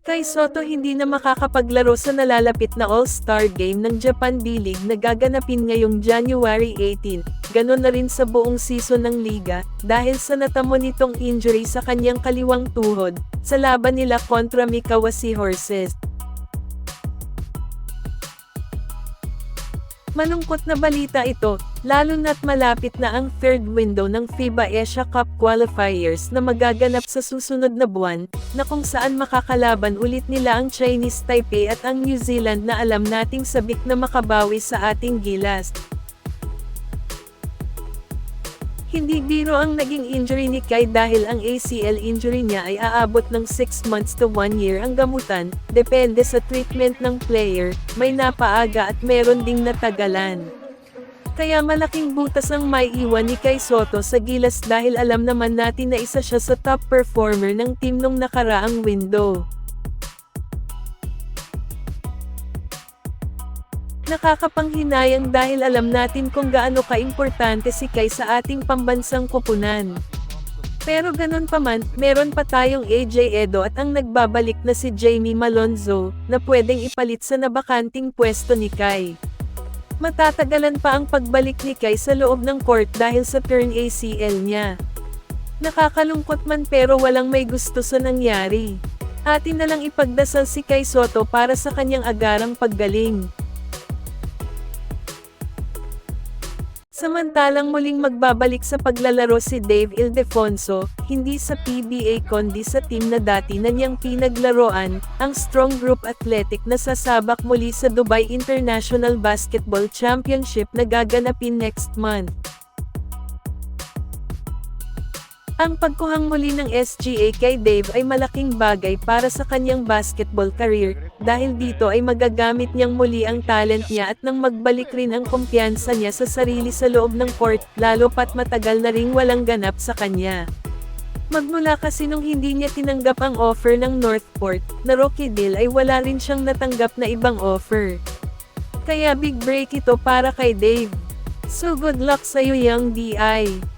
Kay Soto hindi na makakapaglaro sa nalalapit na All-Star Game ng Japan D-League na gaganapin ngayong January 18, ganon na rin sa buong season ng liga, dahil sa natamo nitong injury sa kanyang kaliwang tuhod, sa laban nila kontra Mikawa Seahorses. Malungkot na balita ito, lalo na't malapit na ang third window ng FIBA Asia Cup qualifiers na magaganap sa susunod na buwan, na kung saan makakalaban ulit nila ang Chinese Taipei at ang New Zealand na alam nating sabik na makabawi sa ating gilas. Hindi biro ang naging injury ni Kai dahil ang ACL injury niya ay aabot ng 6 months to 1 year ang gamutan, depende sa treatment ng player, may napaaga at meron ding natagalan. Kaya malaking butas ang maiiwan ni Kai Soto sa gilas dahil alam naman natin na isa siya sa top performer ng team nung nakaraang window. Nakakapanghinayang dahil alam natin kung gaano kaimportante si Kai sa ating pambansang koponan. Pero ganun pa man, meron pa tayong AJ Edo at ang nagbabalik na si Jamie Malonzo, na pwedeng ipalit sa nabakanting pwesto ni Kai. Matatagalan pa ang pagbalik ni Kai sa loob ng court dahil sa turn ACL niya. Nakakalungkot man pero walang may gusto sa nangyari. Atin na lang ipagdasal si Kai Soto para sa kanyang agarang paggaling. Samantalang muling magbabalik sa paglalaro si Dave Ildefonso, hindi sa PBA kundi sa team na dati na niyang pinaglaroan, ang Strong Group Athletic na sasabak muli sa Dubai International Basketball Championship na gaganapin next month. Ang pagkuhang muli ng SGA kay Dave ay malaking bagay para sa kanyang basketball career, dahil dito ay magagamit niyang muli ang talent niya at nang magbalik rin ang kumpiyansa niya sa sarili sa loob ng court, lalo pat matagal na ring walang ganap sa kanya. Magmula kasi nung hindi niya tinanggap ang offer ng Northport, na rookie deal ay wala rin siyang natanggap na ibang offer. Kaya big break ito para kay Dave. So good luck sa'yo young DI.